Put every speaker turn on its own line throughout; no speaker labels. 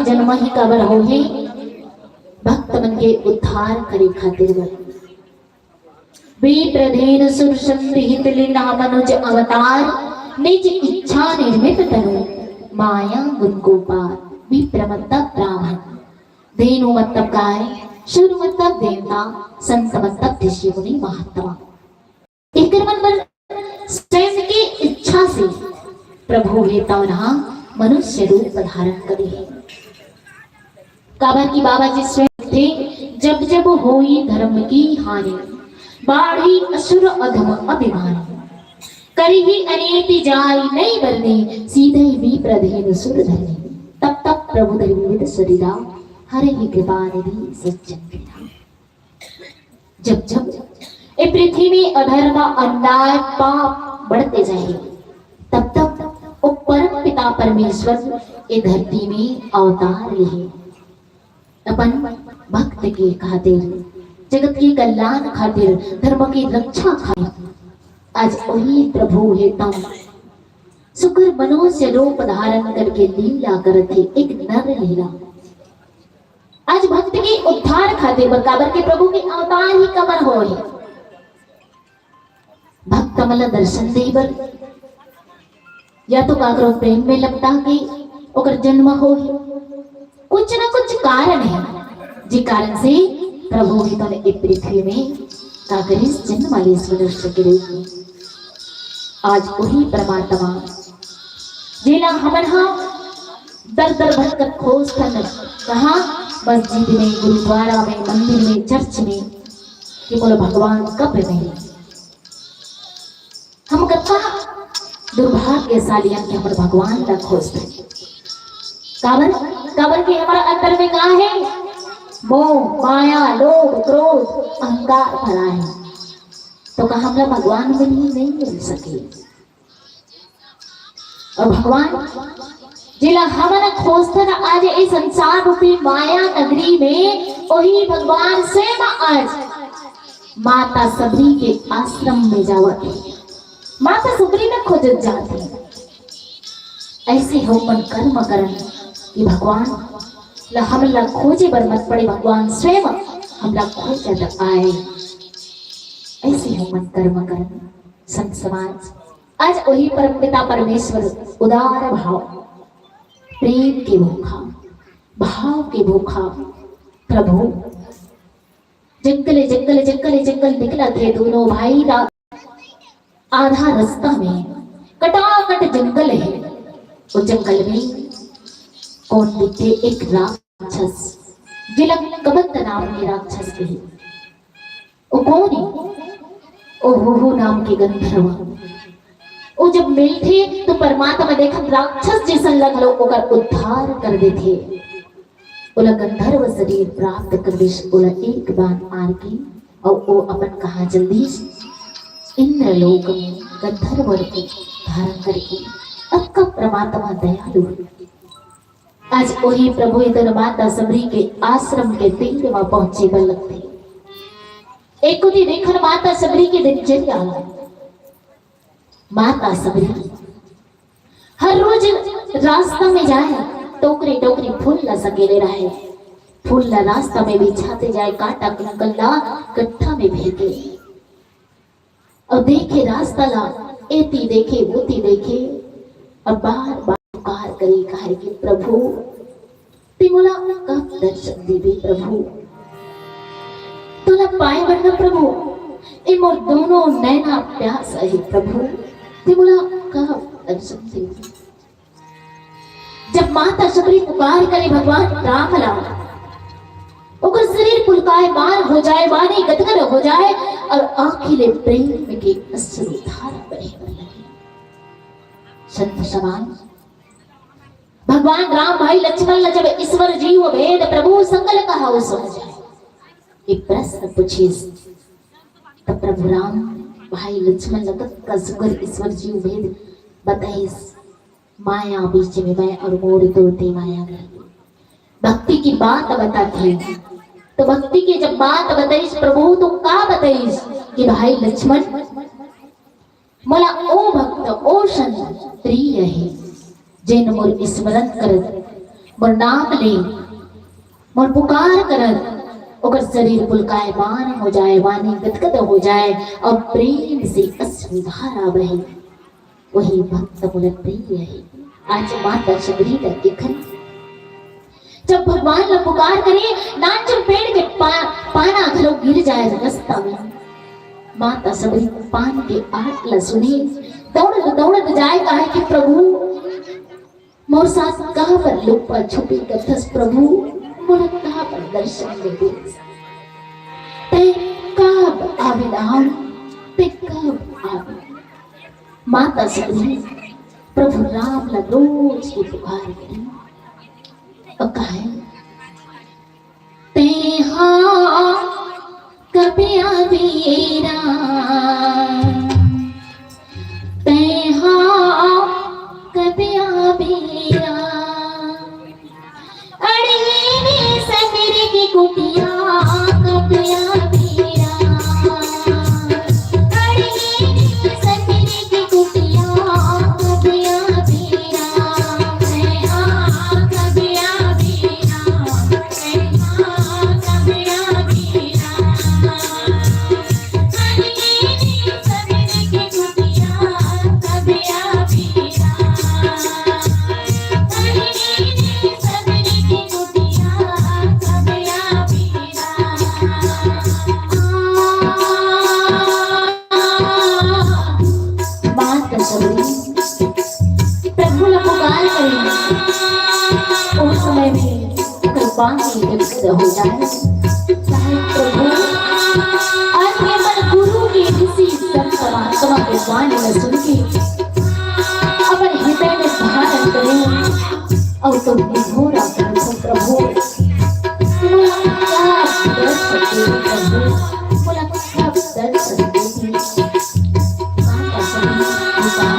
जन्म ही काबर हो है भक्त मन के उद्धार करे खातिर विप्रधेन सुरसंधि हित लीला मनुज अवतार निज इच्छा निर्मित तनु माया गुण गोपाल। विप्र मतलब ब्राह्मण, धेनु मतलब गाय, शुर मतलब देवता, संत मतलब ऋषि मुनि महात्मा। एक मन स्वयं की इच्छा से प्रभु हेता मनुष्य रूप धारण करे। काबर की बाबा जी स्वयं थे जब जब होई धर्म की हानि बाढ़ी असुर अधम अभिमानी करी ही अनेति जाय नहीं बरने सीधे भी प्रधेन सुर धरने। तब तब प्रभु धर्मविद शरीरा हरे ही कृपा निधि सज्जन। जब जब ये पृथ्वी में अधर्म अन्याय पाप बढ़ते जाए तब तब वो परम पिता परमेश्वर ये धरती में अवतार लिए अपन भक्त के खातिर जगत की कल्याण खातिर धर्म की रक्षा खातिर आज वही प्रभु हेता सुकर मनुष्य रूप धारण करके लीला करते एक नर लीला। आज भक्त के उद्धार खातिर बरकाबर के प्रभु के अवतार ही कमर हो भक्त मल दर्शन देवर या तो काकरो प्रेम में लगता कि ओकर जन्म हो कुछ ना कुछ कारण है जी कारण से प्रभु ने तो पृथ्वी में काकरिस जन्म वाले मनुष्य के रूप में आज वही परमात्मा जिला हमन दर दर भटक खोज कहा मस्जिद में गुरुद्वारा में मंदिर में चर्च में कि बोलो भगवान कब नहीं हम कथा दुर्भाग्यशाली हम कि हमारे भगवान का खोजते काबर काबर के हमारा अंदर में कहा है मोह माया लोभ क्रोध अहंकार भरा है तो कहा हमरा भगवान में ही नहीं मिल सके। और भगवान जिला हमारा खोजते ना आज इस संसार रूपी माया नगरी में वही भगवान से आज माता सबरी के आश्रम में जावत माता सबरी में खोजत जाती ऐसे हो मन कर्म करन कि भगवान हमला खोजे बर मत पड़े भगवान स्वयं हमला खोजत आए ऐसे हो मन कर्म करन। संत समाज आज वही परम पिता परमेश्वर उदार भाव प्रेम के भूखा भाव के भूखा प्रभु जंगल जंगल जंगल जंगल निकला थे दोनों भाई आधा रास्ता में कटाकट जंगल है वो जंगल में कौन दिखे एक राक्षस जिला कबंद नाम के राक्षस के वो कौन है ओ हो नाम के गंधर्व वो जब मिलते तो परमात्मा देखा राक्षस जैसा लगलो ओकर उद्धार कर देते ओला गंधर्व शरीर प्राप्त कर दे ओला एक बार मार के और वो अपन कहा जल्दी इंद्रलोक में गंधर्व को धारण करके अब का परमात्मा दयालु आज वही प्रभु इधर माता सबरी के आश्रम के तीर में पहुंचे बल लगते एक दिन देखकर माता सबरी की दिनचर्या माता सबरी हर रोज रास्ता में जाए टोकरी टोकरी फूल ला सकेले रहे फूल ला रास्ता में बिछाते जाए कांटा कंकला गट्ठा में भेजे और देखे रास्ता ला एती देखे बूती देखे और बार बार पुकार करे कहे कि प्रभु तिमुला कब दर्शन देवे प्रभु तुला पाए बनना प्रभु ए मोर दोनों नैना प्यास है प्रभु तिमुला कब दर्शन देवे। जब माता सबरी पुकार करे भगवान राम ला ओकर शरीर पुलकायमान हो जाए वाणी गदगद हो जाए और आंखिले प्रेम के अश्रु धारा बहे लगे। संत समाज भगवान राम भाई लक्ष्मण जब ईश्वर जीव भेद प्रभु संगल कहा वो समझ जाए एक प्रश्न पूछे तब प्रभु राम भाई लक्ष्मण लगत का सुगर ईश्वर जीव भेद बताइए माया बीच में मैं और मोर तोड़ते माया गई भक्ति की बात बताती तो भक्ति की जब बात बताइस प्रभु तुम का बताइस कि भाई लक्ष्मण मला ओ भक्त ओ संत प्रिय है जिन मोर स्मरण कर मोर नाम ले, मोर पुकार करत ओकर शरीर पुलकायमान हो जाए, वाणी गदगद हो जाए और प्रेम से अश्रुधारा बहे। वही भक्त मुन प्रिय है। आज माता शबरी का देखन जब भगवान ला पुकार करे, नाचन पेड़ के पाना घरो गिर जाए रास्ता में, माता शबरी पान के आट ला सुने, दौड़त दौड़त जाए कहे कि प्रभु मोर साथ कहाँ पर लुका छुपी कथस, प्रभु मोर कहाँ पर दर्शन दे दे, ते कब आवे राम, ते कब आवे। माता शबरी प्रभु राम ला रोज की पुकार करी और कहे ते हाँ कभी आवे राम, ते हाँ कभी आवे राम, अड़े सवेरे की कुटिया कभी आवे राम, अड़े सवेरे की कुटिया कभी आवे राम, ते हाँ कभी आवे राम, ते हाँ कभी आवे राम, अड़े सवेरे की कुटिया कभी आवे राम, अड़े सवेरे की कुटिया कभी आवे राम। माता शबरी प्रभु ला पुकार करी, उस समय में कृपाणी गदगद हो जाए। चाहे प्रभु आज के मन गुरु की किसी संत महात्मा के वाणी ला सुन के अपन हृदय में धारण करें और तुम निघोरा करो प्रभु, मोला क्या दर्शन दे प्रभु, मोला क्या दर्शन दे। माता शबरी पुकार करी,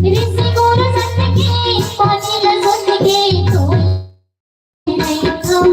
ऋषि गुरु संत की पानी ला सुन के तो नहीं थोड़ा,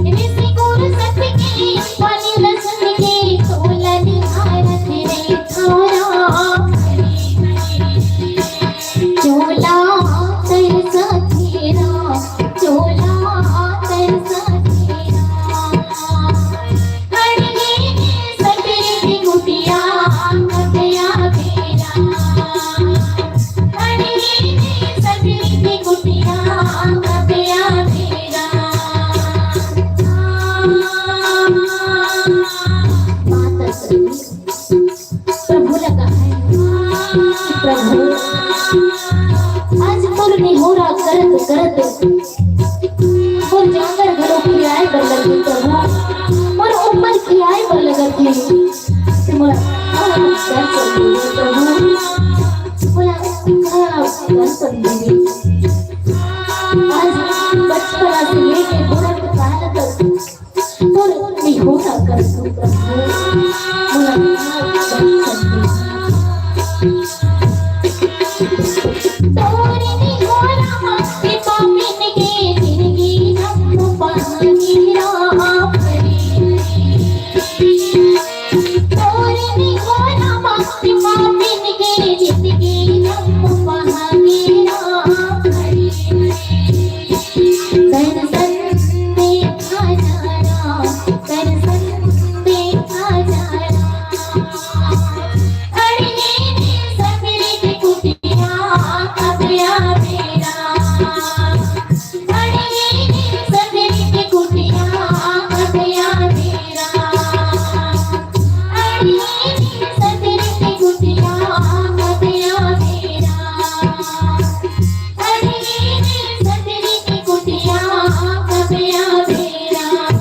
ऋषि गुरु संत की पानी ला सुन के तोला निहारत नहीं थोड़ा, चोला तरसा तेरा, चोला तरसा तेरा, अड़े सवेरे की कुटिया कभी आवे राम, अड़े सवेरे की कुटिया कभी आवे राम। माता शबरी प्रभु लगा है कि प्रभु आज मोर निहोरा करत करत मोर जाकर घरों की आए बर लगी प्रभु, मोर उम्र की आए बर लगत है कि मोर दर्शन दे प्रभु, मोला दर्शन दे। आज बचपना से लेके बुढ़त काल तक मोर निहोरा करत प्रभु, मोला दर्शन दे। तोरे निहोरा के पापिन के जिंदगी हम पानी राम करे, तोरे निहोरा के पापिन के जिंदगी हम पानी राम करे, दर्शन देखा जाना, दर्शन देखा जाना, अड़े सवेरे की कुटिया कभी आवे राम, अड़े सवेरे की कुटिया कभी आवे राम, अड़े सवेरे की कुटिया कभी आवे राम, अड़े सवेरे की कुटिया कभी आवे राम,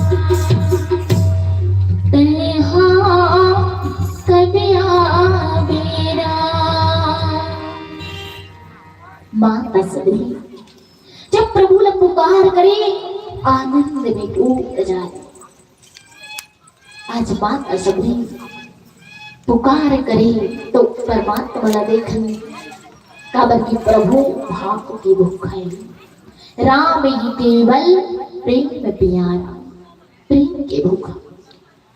ते हाँ कभी आवे राम। माता शबरी जब प्रभु ला पुकार करे आनंद में डूब जाए। आज माता शबरी पुकार करे तो परमात्मा ला देखन, काबर की प्रभु भाव की भूख है, राम ही केवल प्रेम प्यारा, प्रेम के भूखा।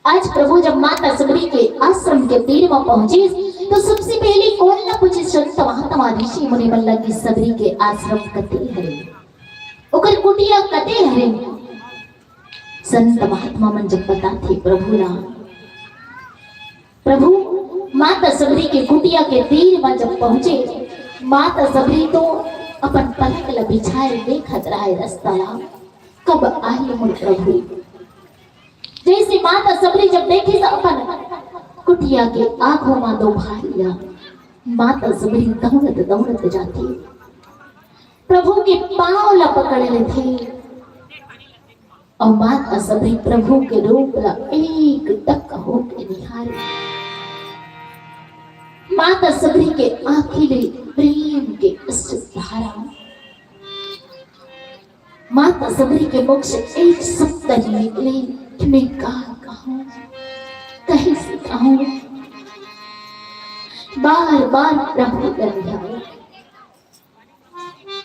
आज प्रभु जब माता सबरी के आश्रम के तीर में पहुंचे तो सबसे पहले कौन ना पूछे संत महात्मा ऋषि मुनि मन लगी सबरी के आश्रम कते हरे ओकर कुटिया कते हरे। संत महात्मा मन जब पता थे प्रभु माता सबरी के कुटिया के तीर में जब पहुंचे, माता सबरी तो अपन पलक ल बिछाए देखत रहे रास्ता कब आई मोर प्रभु। जैसे माता सबरी जब देखी तो अपन कुटिया के आंखों में दो भारिया माता सबरी दौड़त दौड़त जाती प्रभु के पांव ला पकड़ ले थे और माता सबरी प्रभु के रूप ला एक टक होके निहारे। माता सबरी के आखिरी प्रेम के धारा, माता सबरी के मुख से एक शब्द निकले कि मैं क्या कहूं, कहीं से कहूं। बार बार प्रभु कर जाए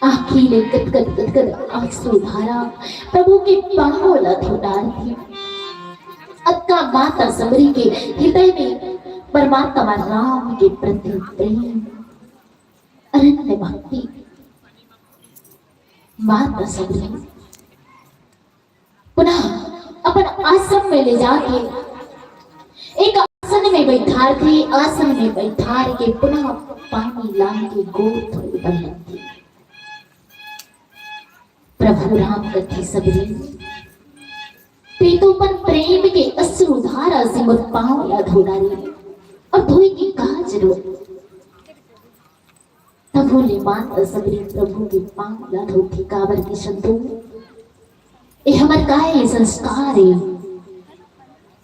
आखिरी गदगद गदगद आंसू धारा प्रभु के पांव ला धुलार थी। अक्का माता सबरी के हृदय में परमात्मा राम के प्रति प्रेम अनन्य भक्ति। माता सबरी पुनः अपन आश्रम में ले जाके एक आसन में बैठार थे, आसन में बैठार के पुनः पानी लान के गोद थोड़ी बनती। प्रभु राम कथी सबरी प्रीतोपन प्रेम के अश्रु धारा से मुझ पांव ला धोडारी और धोई की कहा जरूरत। तब बोले माता सबरी प्रभु के पांव ला धोती काबर के शब्दों ये हमार का है संस्कार है।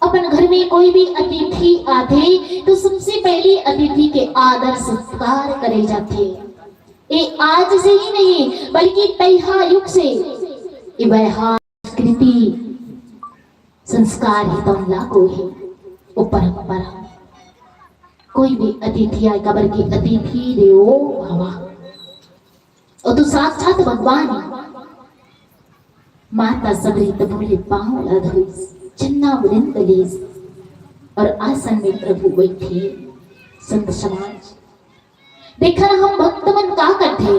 अपन घर में कोई भी अतिथि आते तो सबसे पहले अतिथि के आदर सत्कार करे जाते। ये आज से ही नहीं बल्कि तैहा युग से ये व्यवहार कृति संस्कार ही तो लागू है। वो परंपरा कोई भी अतिथि आए कबर की अतिथि देवो भव और तो साक्षात भगवान। माता सबरी तो बोले पांव ला धोई चन्ना वृंद लीस और आसन में प्रभु बैठे। संत समाज देखा हम भक्त मन का करते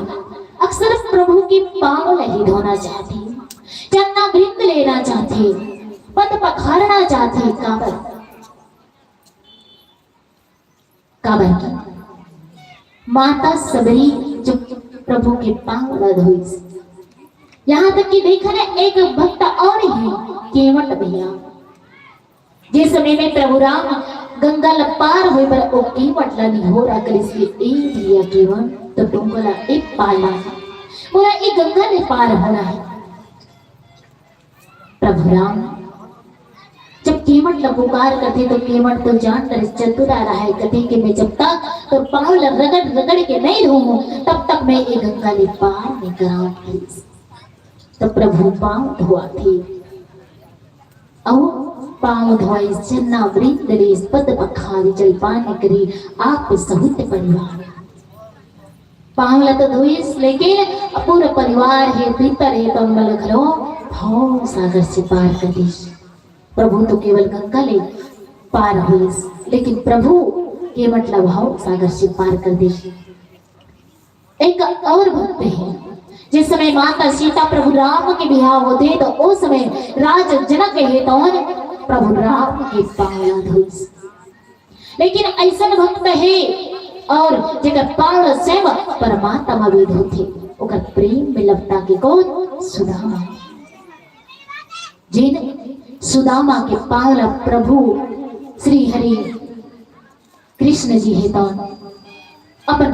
अक्सर प्रभु के पांव नहीं धोना चाहते, चन्ना वृंद लेना चाहते, पद पखारना चाहते। काबर की माता सबरी जो प्रभु के पांव ला धोई। यहाँ तक कि देखा ना एक भक्त और है केवट भैया। जिस समय में प्रभु राम गंगा ला पार हुए पर ओ केवट ला नहीं हो रहा कर इसलिए एक दिया केवल तो डोंगला एक पाला बोला एक गंगा ने पार होना है। प्रभु राम जब केवट ला पुकार करते तो केवट तो जान कर चतुरा रहा है कथे कि मैं जब तक तो पांव ला रगड़ रगड़ के नहीं धोऊं तब तक मैं एक गंगा ले पार नहीं कराऊंगी। तो प्रभु पांव धोआ थे और पांव धोई चन्ना वृंद रे पद पखारी जलपान करी आप सहित परिवार। पांव ला तो धोई लेकिन पूरा परिवार है भीतर है तो मल घरो भाव सागर से पार कर दी। प्रभु तो केवल गंगा ले पार हुई लेकिन प्रभु के मतलब भाव सागर से पार कर दी। एक और भक्त है जिस समय माता सीता प्रभु राम के बिहार होते तो उस समय राज जनक है तो प्रभु राम के पांव धोई। लेकिन ऐसा भक्त है और जगह पांव स्वयं परमात्मा भी धोते ओकर प्रेम में लपटा के कौन सुदामा। जिन सुदामा के पांव प्रभु श्री हरि कृष्ण जी है तो अपन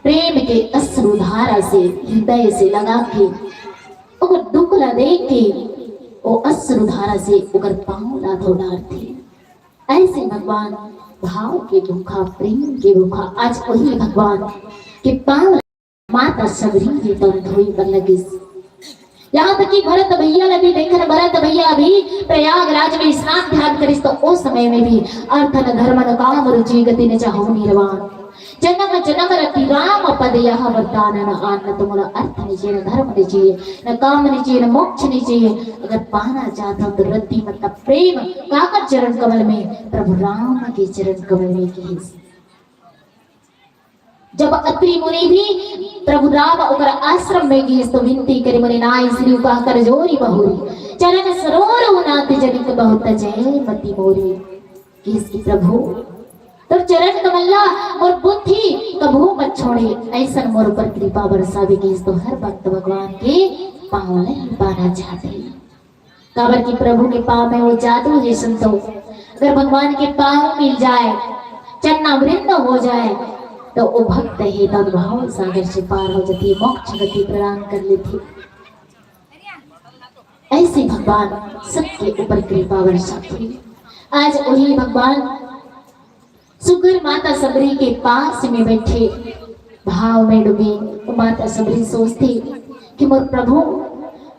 प्रेम के अश्रुधारा से हृदय से लगा के ओकर दुखला देख के वो अश्रुधारा से ओकर पांव ला धोडार थे। ऐसे भगवान भाव के भूखा प्रेम के भूखा आज वही भगवान के पांव माता सबरी के तो धोई पर लगी। यहाँ तक कि भरत भैया ने भी देखा भरत भैया भी प्रयागराज में स्नान ध्यान करिस तो उस समय में भी अर्थ न धर्म न काम रुचि गति न चाहो निर्वाण। जन्म जन्म रति राम पद यह वरदान न आन तुम्हारा अर्थ नहीं चाहिए, न धर्म नहीं चाहिए, न काम नहीं चाहिए, न मोक्ष नहीं चाहिए। अगर पाना चाहता हो तो रति मतलब प्रेम काकर चरण कमल में, प्रभु राम के चरण कमल में की। जब अत्रि मुनि भी प्रभु राम ओकर आश्रम में गए तो विनती करे मुनि नाय श्री कह कर जोरी बहुरी चरण सरोवर नाथ जनिक बहुत जय मति मोरी। किसकी प्रभु तो चरण कमला और बुद्धि कभू मत छोड़े, ऐसा मोर पर कृपा बरसावे की। तो हर भक्त भगवान के पांव नहीं पाना चाहते, काबर की प्रभु के पांव में वो जादू है संतो। अगर भगवान के पांव मिल जाए, चन्ना वृंद हो जाए तो वो भक्त है भाव सागर से पार हो जाती है, मोक्ष गति प्रदान कर लेती। ऐसे भगवान सबके ऊपर कृपा बरसाते। आज वही भगवान सुगर माता सबरी के पास में बैठे भाव में डूबे। माता सबरी सोचती कि मोर प्रभु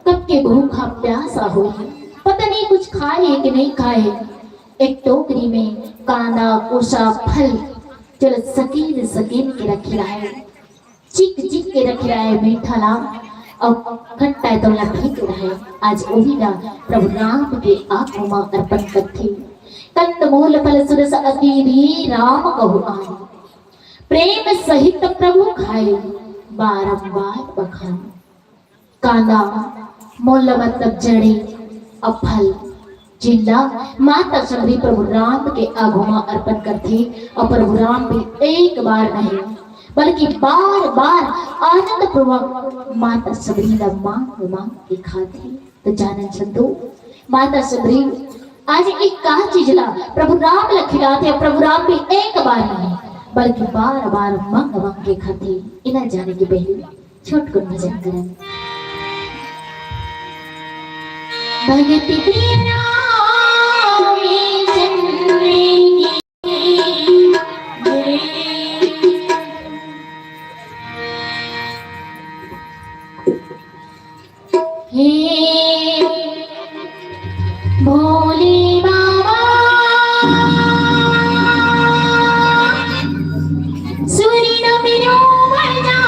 कब के भूखा प्यासा हो, पता नहीं कुछ खाए कि नहीं खाए। एक टोकरी में कांदा कोसा फल चल सकीन सकीन के रख रहा है, चिक चिक के रख रहा है, मीठा नाम और खट्टा है तो फेंक रहा है। आज वही ना प्रभु राम के आंखों में अर्पण करती। कंद मूल फल सुरस अति राम कहु आए, प्रेम सहित प्रभु खाए बारंबार बखान। कांदा मूल मतलब जड़े और फल जिला माता सबरी प्रभु राम के आगोमा अर्पण करती। और प्रभु राम भी एक बार नहीं बल्कि बार बार आनंद पूर्वक माता सबरी का मांग मांग के खाती। तो जानन संतो माता सबरी आज एक कहा चीज ला प्रभु राम ला खिलाते। प्रभु राम भी एक बार नहीं बल्कि बार बार मांग मांग के खाती। इन्हें जाने की पहले छोट को भजन करें। भगति प्रिया भोले बाबा सूरी न मिलो बजा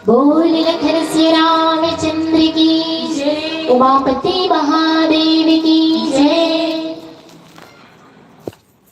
बोल लखन श्री रामचंद्र की जय, उमापति महादेव की जय।